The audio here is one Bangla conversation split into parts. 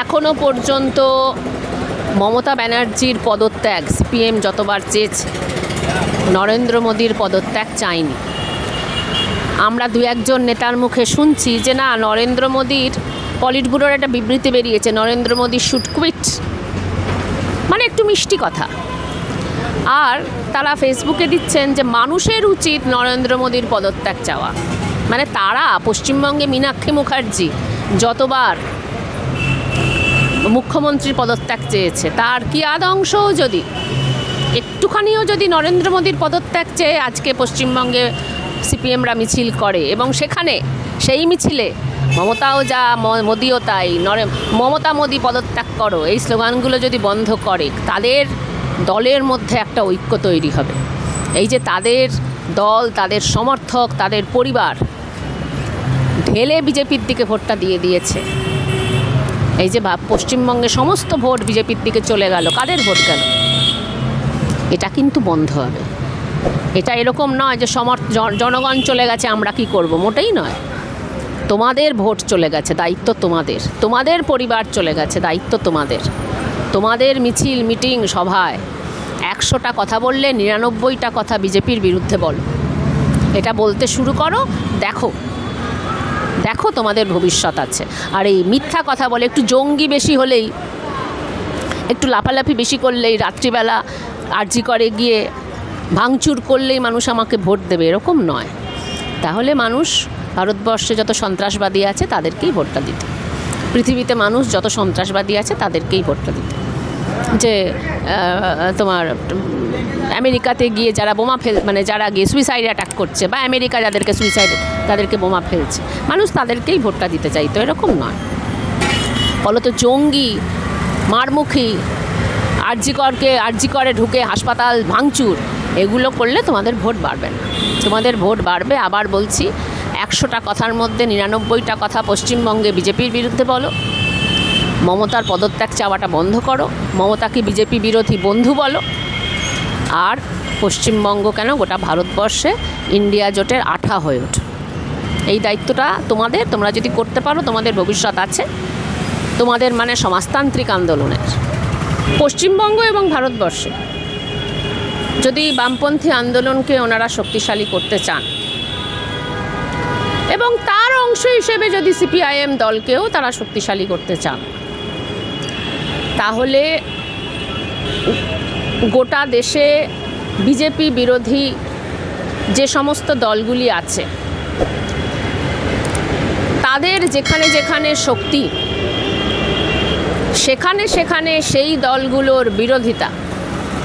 এখনো পর্যন্ত মমতা ব্যানার্জির পদত্যাগ সিপিএম যতবার চেয়েছে, নরেন্দ্র মোদীর পদত্যাগ চায়নি। আমরা দু একজন নেতার মুখে শুনছি যে না, নরেন্দ্র মোদীর পলিট ব্যুরোর একটা বিবৃতি বেরিয়েছে, নরেন্দ্র মোদী শুড কুইট, মানে একটু মিষ্টি কথা। আর তারা ফেসবুকে দিচ্ছেন যে মানুষের উচিত নরেন্দ্র মোদীর পদত্যাগ চাওয়া। মানে তারা পশ্চিমবঙ্গে মীনাক্ষী মুখার্জি যতবার মুখ্যমন্ত্রীর পদত্যাগ চেয়েছে, তার কি অংশও যদি একটুখানিও যদি নরেন্দ্র মোদীর পদত্যাগ চেয়ে আজকে পশ্চিমবঙ্গে সিপিএমরা মিছিল করে এবং সেখানে সেই মিছিলে মমতাও যা মোদিও তাই, মমতা মোদি পদত্যাগ করো, এই স্লোগানগুলো যদি বন্ধ করে, তাদের দলের মধ্যে একটা ঐক্য তৈরি হবে। এই যে তাদের দল, তাদের সমর্থক, তাদের পরিবার ঢেলে বিজেপির দিকে ভোটটা দিয়ে দিয়েছে, এই যে পশ্চিমবঙ্গে সমস্ত ভোট বিজেপির দিকে চলে গেল, কাদের ভোট গেল? এটা কিন্তু বন্ধ হবে। এটা এরকম নয় যে জনগণ চলে গেছে আমরা কি করব, মোটেই নয়। তোমাদের ভোট চলে গেছে, দায়িত্ব তোমাদের। তোমাদের পরিবার চলে গেছে, দায়িত্ব তোমাদের। তোমাদের মিছিল, মিটিং, সভায় 100টা কথা বললে 99টা কথা বিজেপির বিরুদ্ধে বলো। এটা বলতে শুরু করো, দেখো দেখো তোমাদের ভবিষ্যৎ আছে। আর এই মিথ্যা কথা বলে, একটু জঙ্গি বেশি হলেই, একটু লাফালাফি বেশি করলেই, রাত্রিবেলা আরজি করে গিয়ে ভাঙচুর করলেই মানুষ আমাকে ভোট দেবে, এরকম নয়। তাহলে মানুষ ভারতবর্ষে যত সন্ত্রাসবাদী আছে তাদেরকেই ভোটটা দিতে, পৃথিবীতে মানুষ যত সন্ত্রাসবাদী আছে তাদেরকেই ভোটটা দিতে। যে তোমার আমেরিকাতে গিয়ে যারা বোমা মানে যারা গিয়ে সুইসাইড অ্যাটাক করছে, বা আমেরিকা যাদেরকে সুইসাইড, তাদেরকে বোমা ফেলছে, মানুষ তাদেরকেই ভোটটা দিতে চাইতো, এরকম নয়। ফলত জঙ্গি, মারমুখী, আরজি করে ঢুকে হাসপাতাল ভাঙচুর, এগুলো করলে তোমাদের ভোট বাড়বে না। তোমাদের ভোট বাড়বে, আবার বলছি, 100টা কথার মধ্যে 99টা কথা পশ্চিমবঙ্গে বিজেপির বিরুদ্ধে বলো। মমতার পদত্যাগ চাওয়াটা বন্ধ করো, মমতাকে বিজেপি বিরোধী বন্ধু বলো। আর পশ্চিমবঙ্গ কেন, গোটা ভারতবর্ষে ইন্ডিয়া জোটের আঠা হয়ে ওঠো। এই দায়িত্বটা তোমাদের। তোমরা যদি করতে পারো, তোমাদের ভবিষ্যৎ আছে। তোমাদের মানে সমাজতান্ত্রিক আন্দোলনের পশ্চিমবঙ্গ এবং ভারতবর্ষে যদি বামপন্থী আন্দোলনকে ওনারা শক্তিশালী করতে চান, এবং তার অংশ হিসেবে যদি সিপিআইএম দলকেও তারা শক্তিশালী করতে চান, তাহলে গোটা দেশে বিজেপি বিরোধী যে সমস্ত দলগুলি আছে, তাদের যেখানে যেখানে শক্তি, সেখানে সেখানে সেই দলগুলোর বিরোধিতা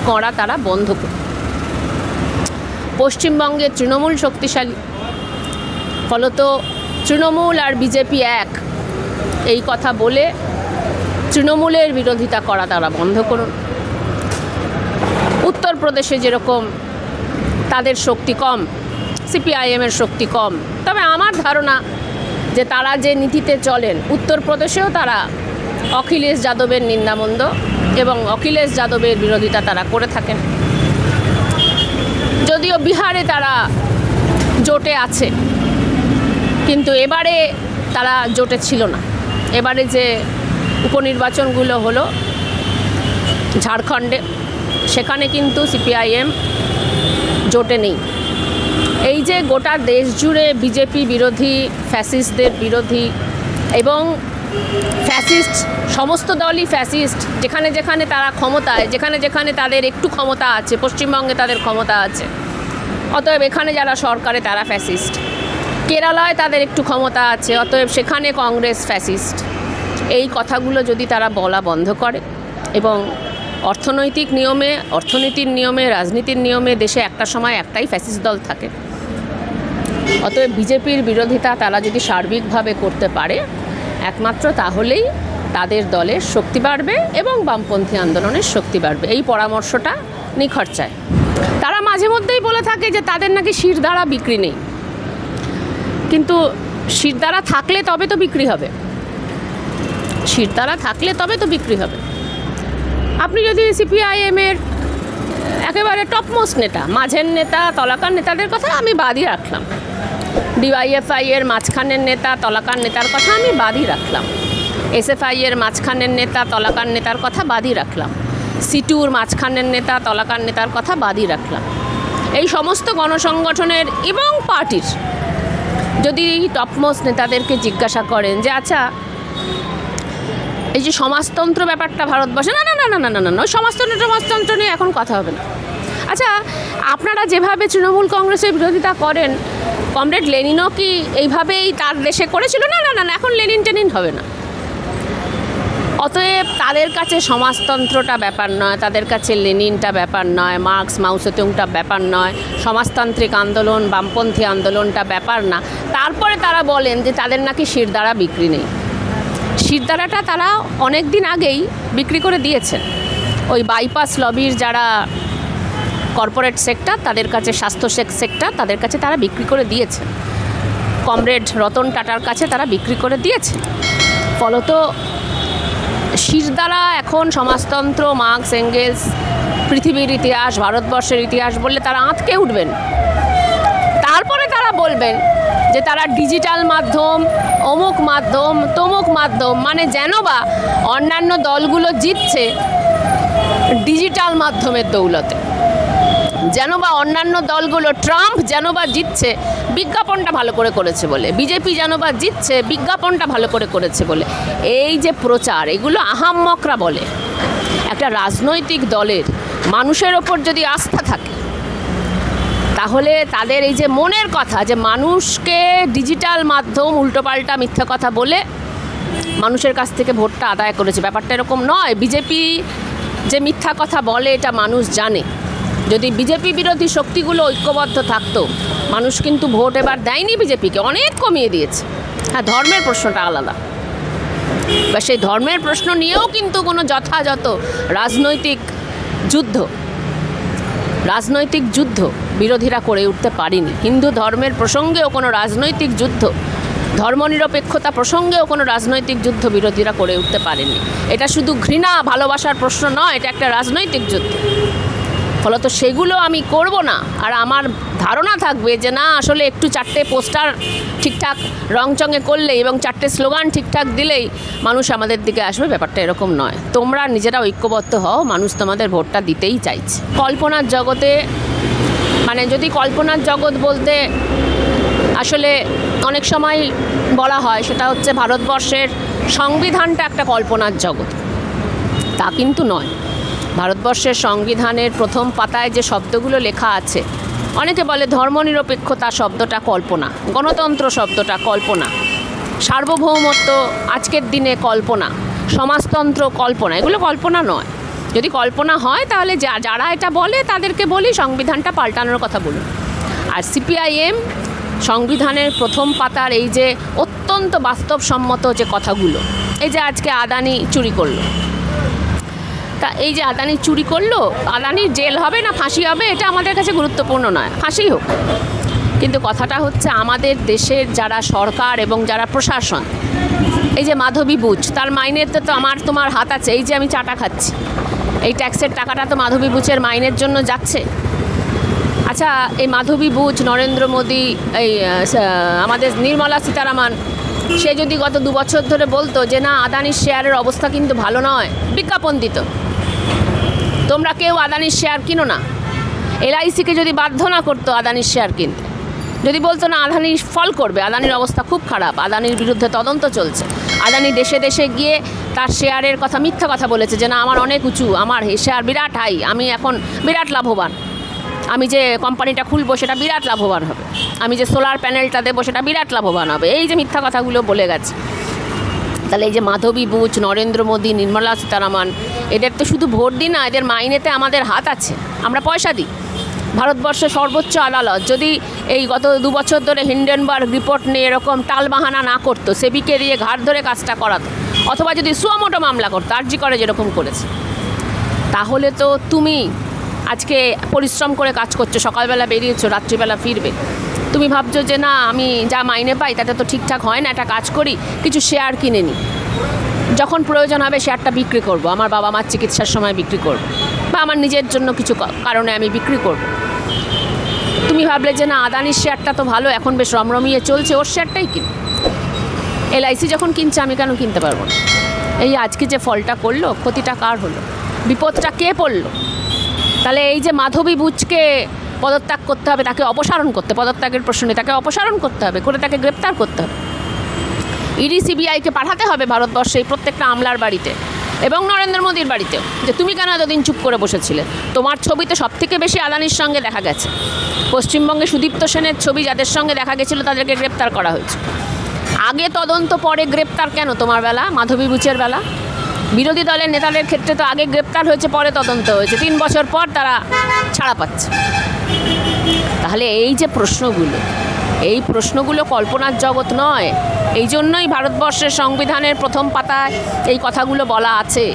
করা তারা বন্ধ করে। পশ্চিমবঙ্গে তৃণমূল শক্তিশালী, ফলত তৃণমূল আর বিজেপি এক, এই কথা বলে তৃণমূলের বিরোধিতা করা তারা বন্ধ করুন। উত্তরপ্রদেশে যেরকম তাদের শক্তি কম, সিপিআইএমের শক্তি কম, তবে আমার ধারণা যে তারা যে নীতিতে চলেন, উত্তরপ্রদেশেও তারা অখিলেশ যাদবের নিন্দামন্দ এবং অখিলেশ যাদবের বিরোধিতা তারা করে থাকেন। যদিও বিহারে তারা জোটে আছে, কিন্তু এবারে তারা জোটে ছিল না। এবারে যে উপনির্বাচনগুলো হলো ঝাড়খণ্ডে, সেখানে কিন্তু সিপিআইএম জোটে নেই। এই যে গোটা দেশ জুড়ে বিজেপি বিরোধী, ফ্যাসিস্টদের বিরোধী, এবং ফ্যাসিস্ট সমস্ত দলই ফ্যাসিস্ট, যেখানে যেখানে তারা ক্ষমতায়, যেখানে যেখানে তাদের একটু ক্ষমতা আছে, পশ্চিমবঙ্গে তাদের ক্ষমতা আছে, অতএব এখানে যারা সরকারে তারা ফ্যাসিস্ট। কেরালায় তাদের একটু ক্ষমতা আছে, অতএব সেখানে কংগ্রেস ফ্যাসিস্ট। এই কথাগুলো যদি তারা বলা বন্ধ করে এবং অর্থনৈতিক নিয়মে, অর্থনীতির নিয়মে, রাজনীতির নিয়মে দেশে একটা সময় একটাই ফ্যাসিস্ট দল থাকে, অতএব বিজেপির বিরোধিতা তারা যদি সার্বিকভাবে করতে পারে, একমাত্র তাহলেই তাদের দলের শক্তি বাড়বে এবং বামপন্থী আন্দোলনের শক্তি বাড়বে। এই পরামর্শটা নিখরচায়। তারা মাঝে মধ্যেই বলে থাকে যে তাদের নাকি শিরদাঁড়া বিক্রি নেই, কিন্তু শিরদাঁড়া থাকলে তবে তো বিক্রি হবে। শিরদাঁড়া থাকলে তবে তো বিক্রি হবে। আপনি যদি সিপিআইএমের একেবারে টপমোস্ট নেতা, মাঝের নেতা, তলাকার নেতাদের কথা আমি বাদই রাখলাম, ডিওয়াইএফআই এর মাঝখানের নেতা, তলাকার নেতার কথা আমি বাদই রাখলাম, SFI এর মাঝখানের নেতা তলাকার নেতার কথা বাদই রাখলাম, সিটুর মাঝখানের নেতা তলাকার নেতার কথা বাদই রাখলাম, এই সমস্ত গণসংগঠনের এবং পার্টির যদি টপমোস্ট নেতাদেরকে জিজ্ঞাসা করেন যে আচ্ছা এই যে সমাজতন্ত্র ব্যাপারটা ভারতবর্ষে, না না না না না না না সমাজতন্ত্র নিয়ে এখন কথা হবে না। আচ্ছা, আপনারা যেভাবে তৃণমূল কংগ্রেসের বিরোধিতা করেন, কমরেড লেনিনও কি এইভাবেই তার দেশে করেছিল? না না না না, এখন লেনিন হবে না। অতএব তাদের কাছে সমাজতন্ত্রটা ব্যাপার নয়, তাদের কাছে লেনিনটা ব্যাপার নয়, মার্কস মাওসেতুংটা ব্যাপার নয়, সমাজতান্ত্রিক আন্দোলন বামপন্থী আন্দোলনটা ব্যাপার না। তারপরে তারা বলেন যে তাদের নাকি শিরদাঁড়া বিক্রি নেই। শিরদাঁড়াটা তারা অনেক দিন আগেই বিক্রি করে দিয়েছেন। ওই বাইপাস লবির যারা কর্পোরেট সেক্টর, তাদের কাছে স্বাস্থ্য সেক্টর, তাদের কাছে তারা বিক্রি করে দিয়েছে। কমরেড রতন টাটার কাছে তারা বিক্রি করে দিয়েছে। ফলত শিরদাঁড়া এখন সমাজতন্ত্র, মার্কস এঙ্গেলস, পৃথিবীর ইতিহাস, ভারতবর্ষের ইতিহাস বললে তারা আঁতকে উঠবেন। তারপরে তারা বলবেন যে তারা ডিজিটাল মাধ্যম, অমুক মাধ্যম, তমুক মাধ্যম, মানে যেন বা অন্যান্য দলগুলো জিতছে ডিজিটাল মাধ্যমের দৌলতে, যেন বা অন্যান্য দলগুলো, ট্রাম্প যেন বা জিতছে বিজ্ঞাপনটা ভালো করে করেছে বলে, বিজেপি যেন বা জিতছে বিজ্ঞাপনটা ভালো করে করেছে বলে। এই যে প্রচার, এগুলো আহাম্মকরা বলে। একটা রাজনৈতিক দলের মানুষের ওপর যদি আস্থা থাকে, তাহলে তাদের এই যে মনের কথা, যে মানুষকে ডিজিটাল মাধ্যম উল্টোপাল্টা মিথ্যা কথা বলে মানুষের কাছ থেকে ভোটটা আদায় করেছে, ব্যাপারটা এরকম নয়। বিজেপি যে মিথ্যা কথা বলে এটা মানুষ জানে। যদি বিজেপি বিরোধী শক্তিগুলো ঐক্যবদ্ধ থাকতো, মানুষ কিন্তু ভোট এবার দেয়নি বিজেপিকে, অনেক কমিয়ে দিয়েছে। হ্যাঁ, ধর্মের প্রশ্নটা আলাদা, বা সেই ধর্মের প্রশ্ন নিয়েও কিন্তু কোনো যথাযথ রাজনৈতিক যুদ্ধ বিরোধীরা করে উঠতে পারেনি। হিন্দু ধর্মের প্রসঙ্গেও কোনো রাজনৈতিক যুদ্ধ, ধর্মনিরপেক্ষতা প্রসঙ্গেও কোনো রাজনৈতিক যুদ্ধ বিরোধীরা করে উঠতে পারেনি। এটা শুধু ঘৃণা ভালোবাসার প্রশ্ন নয়, এটা একটা রাজনৈতিক যুদ্ধ। ফলত সেগুলো আমি করব না। আর আমার ধারণা থাকবে যে না, আসলে একটু চারটে পোস্টার ঠিকঠাক রংচঙে করলেই এবং চারটে স্লোগান ঠিকঠাক দিলেই মানুষ আমাদের দিকে আসবে, ব্যাপারটা এরকম নয়। তোমরা নিজেরা ঐক্যবদ্ধ হও, মানুষ তোমাদের ভোটটা দিতেই চাইছে। কল্পনার জগতে, মানে যদি কল্পনার জগৎ বলতে আসলে অনেক সময় বলা হয়, সেটা হচ্ছে ভারতবর্ষের সংবিধানটা একটা কল্পনার জগৎ, তা কিন্তু নয়। ভারতবর্ষের সংবিধানের প্রথম পাতায় যে শব্দগুলো লেখা আছে, অনেকে বলে ধর্মনিরপেক্ষতা শব্দটা কল্পনা, গণতন্ত্র শব্দটা কল্পনা, সার্বভৌমত্ব আজকের দিনে কল্পনা, সমাজতন্ত্র কল্পনা, এগুলো কল্পনা নয়। যদি কল্পনা হয় তাহলে যারা এটা বলে তাদেরকে বলি সংবিধানটা পাল্টানোর কথা বলুন। আর সিপিআইএম সংবিধানের প্রথম পাতার এই যে অত্যন্ত বাস্তবসম্মত যে কথাগুলো, এই যে আজকে আদানি চুরি করলো, তা এই যে আদানি চুরি করলো, আদানির জেল হবে না ফাঁসি হবে এটা আমাদের কাছে গুরুত্বপূর্ণ নয়, ফাঁসি হোক। কিন্তু কথাটা হচ্ছে আমাদের দেশের যারা সরকার এবং যারা প্রশাসন, এই যে মাধবী বুচ, তার মাইনেতে তো আমার তোমার হাত আছে। এই যে আমি চাটা খাচ্ছি, এই ট্যাক্সের টাকাটা তো মাধবী বুচের মাইনের জন্য যাচ্ছে। আচ্ছা, এই মাধবী বুচ, নরেন্দ্র মোদী, এই আমাদের নির্মলা সীতারামন, সে যদি গত 2 বছর ধরে বলতো যে না আদানির শেয়ারের অবস্থা কিন্তু ভালো নয়, বিজ্ঞাপন দিত, তোমরা কেউ আদানির শেয়ার কিনো না, LICকে যদি বাধ্য না করতো আদানির শেয়ার কিনতে, যদি বলতো না আদানি ফল করবে, আদানির অবস্থা খুব খারাপ, আদানির বিরুদ্ধে তদন্ত চলছে, আদানি দেশে দেশে গিয়ে তার শেয়ারের কথা মিথ্যা কথা বলেছে যে না আমার অনেক উঁচু, আমার শেয়ার বিরাট হাই, আমি এখন বিরাট লাভবান, আমি যে কোম্পানিটা খুলবো সেটা বিরাট লাভবান হবে, আমি যে সোলার প্যানেলটা দেবো সেটা বিরাট লাভবান হবে, এই যে মিথ্যা কথাগুলো বলে গেছে। তাহলে এই যে মাধবী বুচ, নরেন্দ্র মোদী, নির্মলা সীতারামন, এদের তো শুধু ভোট দিই না, এদের মাইনেতে আমাদের হাত আছে, আমরা পয়সা দিই। ভারতবর্ষের সর্বোচ্চ আদালত যদি এই গত 2 বছর ধরে হিন্ডেনবার্গ রিপোর্ট নিয়ে এরকম টালবাহানা না করতো, সেবিকে দিয়ে ঘাট ধরে কাজটা করাতো, অথবা যদি সুমোটো মামলা করতো, আরজি করে যেরকম করেছে, তাহলে তো তুমি আজকে পরিশ্রম করে কাজ করছো, সকালবেলা বেরিয়েছো, রাত্রিবেলা ফিরবে, তুমি ভাবছো যে না আমি যা মাইনে পাই তাতে তো ঠিকঠাক হয় না, একটা কাজ করি, কিছু শেয়ার কিনে নিই, যখন প্রয়োজন হবে শেয়ারটা বিক্রি করব, আমার বাবা মার চিকিৎসার সময় বিক্রি করব, বা আমার নিজের জন্য কিছু কারণে আমি বিক্রি করব। তুমি ভাবলে যে না আদানির শেয়ারটা তো ভালো, এখন বেশ রমরমিয়ে চলছে, ওর শেয়ারটাই কিন। LIC যখন কিনছে আমি কেন কিনতে পারবো না? এই আজকে যে ফলটা করলো, ক্ষতিটা কার হলো, বিপদটা কে পড়লো? তাহলে এই যে মাধবী বুচকে পদত্যাগ করতে হবে, তাকে অপসারণ করতে, পদত্যাগের প্রশ্নে তাকে অপসারণ করতে হবে, করে তাকে গ্রেপ্তার করতে হবে, ইডি সিবিআইকে পাঠাতে হবে ভারতবর্ষে এই প্রত্যেকটা আমলার বাড়িতে এবং নরেন্দ্র মোদীর বাড়িতেও, যে তুমি কেন এতদিন চুপ করে বসেছিলে? তোমার ছবিতে সবথেকে বেশি আদানির সঙ্গে দেখা গেছে। পশ্চিমবঙ্গে সুদীপ্ত সেনের ছবি যাদের সঙ্গে দেখা গেছিলো তাদেরকে গ্রেপ্তার করা হয়েছে। আগে তদন্ত পরে গ্রেপ্তার কেন তোমার বেলা, মাধবী বুচের বেলা? বিরোধী দলের নেতাদের ক্ষেত্রে তো আগে গ্রেপ্তার হয়েছে, পরে তদন্ত হয়েছে, 3 বছর পর তারা ছাড়া পাচ্ছে। তাহলে এই যে প্রশ্নগুলো, এই প্রশ্নগুলো কল্পনার জগৎ নয়। এই জন্যই ভারতবর্ষের সংবিধানের প্রথম পাতায় এই কথাগুলো বলা আছে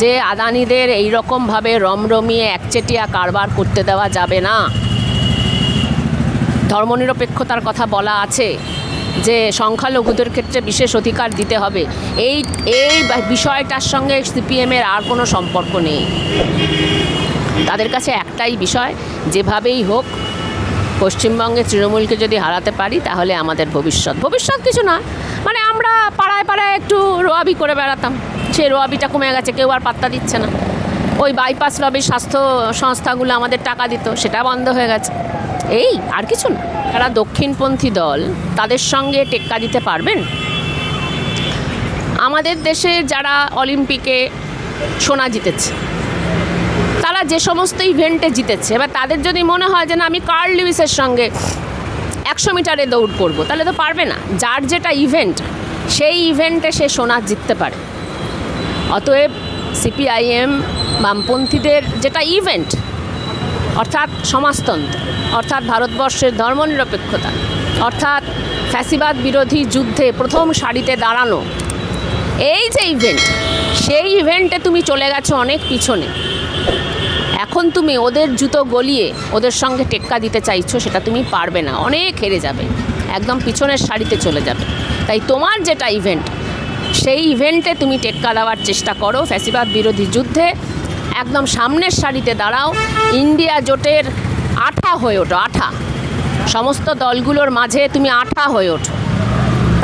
যে আদানিদের এই রকমভাবে রমরমিয়ে একচেটিয়া কারবার করতে দেওয়া যাবে না। ধর্মনিরপেক্ষতার কথা বলা আছে যে সংখ্যালঘুদের ক্ষেত্রে বিশেষ অধিকার দিতে হবে। এই বিষয়টার সঙ্গে সিপিএমের আর কোনো সম্পর্ক নেই। তাদের কাছে একটাই বিষয়, যেভাবেই হোক পশ্চিমবঙ্গে তৃণমূলকে যদি হারাতে পারি তাহলে আমাদের ভবিষ্যৎ কিছু না। মানে আমরা পাড়ায় পাড়ায় একটু রোয়াবি করে বেড়াতাম, সেই রোয়াবিটা কমে গেছে, কেউ আর পাত্তা দিচ্ছে না। ওই বাইপাস লবির স্বাস্থ্য সংস্থাগুলো আমাদের টাকা দিত, সেটা বন্ধ হয়ে গেছে। এই আর কিছু না। তারা দক্ষিণপন্থী দল, তাদের সঙ্গে টেক্কা দিতে পারবেন? আমাদের দেশে যারা অলিম্পিকে সোনা জিতেছে, তারা যে সমস্ত ইভেন্টে জিতেছে, এবার তাদের যদি মনে হয় যে না আমি কার্ল লুইসের সঙ্গে 100 মিটারে দৌড় করব, তাহলে তো পারবে না। যার যেটা ইভেন্ট, সেই ইভেন্টে সে সোনা জিততে পারে। অতএব সিপিআইএম বামপন্থীদের যেটা ইভেন্ট, অর্থাৎ সমাজতন্ত্র, অর্থাৎ ভারতবর্ষের ধর্মনিরপেক্ষতা, অর্থাৎ ফ্যাসিবাদ বিরোধী যুদ্ধে প্রথম সারিতে দাঁড়ানো, এই যে ইভেন্ট, সেই ইভেন্টে তুমি চলে গেছো অনেক পিছনে। এখন তুমি ওদের জুতো গলিয়ে ওদের সঙ্গে টেক্কা দিতে চাইছো, সেটা তুমি পারবে না, অনেক হেরে যাবে, একদম পিছনের সারিতে চলে যাবে। তাই তোমার যেটা ইভেন্ট, সেই ইভেন্টে তুমি টেক্কা দেওয়ার চেষ্টা করো। ফ্যাসিবাদ বিরোধী যুদ্ধে একদম সামনের সারিতে দাঁড়াও, ইন্ডিয়া জোটের আঠা হয়ে ওঠো, আঠা, সমস্ত দলগুলোর মাঝে তুমি আঠা হয়ে ওঠো,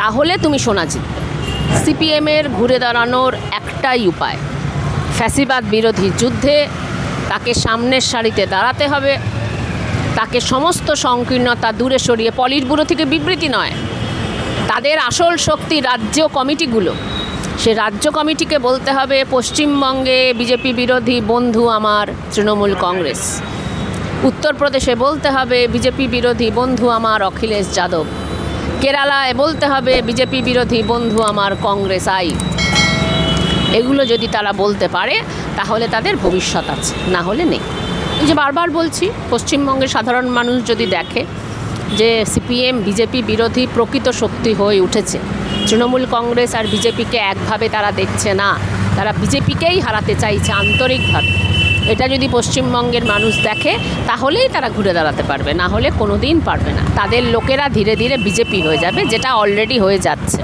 তাহলে তুমি সোনা জিতবে। সিপিএমের ঘুরে দাঁড়ানোর একটাই উপায়, ফ্যাসিবাদ বিরোধী যুদ্ধে তাকে সামনের সারিতে দাঁড়াতে হবে, তাকে সমস্ত সংকীর্ণতা দূরে সরিয়ে, পলিট ব্যুরো থেকে বিবৃতি নয়, তাদের আসল শক্তি রাজ্য কমিটিগুলো, সে রাজ্য কমিটিকে বলতে হবে পশ্চিমবঙ্গে বিজেপি বিরোধী বন্ধু আমার তৃণমূল কংগ্রেস, উত্তরপ্রদেশে বলতে হবে বিজেপি বিরোধী বন্ধু আমার অখিলেশ যাদব, কেরালায় বলতে হবে বিজেপি বিরোধী বন্ধু আমার কংগ্রেস আই। এগুলো যদি তারা বলতে পারে তাহলে তাদের ভবিষ্যৎ আছে, না হলে নেই। এই যে বারবার বলছি, পশ্চিমবঙ্গের সাধারণ মানুষ যদি দেখে যে সিপিএম বিজেপি বিরোধী প্রকৃত শক্তি হয়ে উঠেছে, তৃণমূল কংগ্রেস আর বিজেপিকে একভাবে তারা দেখছে না, তারা বিজেপিকেই হারাতে চাইছে আন্তরিকভাবে, এটা যদি পশ্চিমবঙ্গের মানুষ দেখে তাহলেই তারা ঘুরে দাঁড়াতে পারবে, না হলে কোনো দিন পারবে না। তাদের লোকেরা ধীরে ধীরে বিজেপি হয়ে যাবে, যেটা অলরেডি হয়ে যাচ্ছে।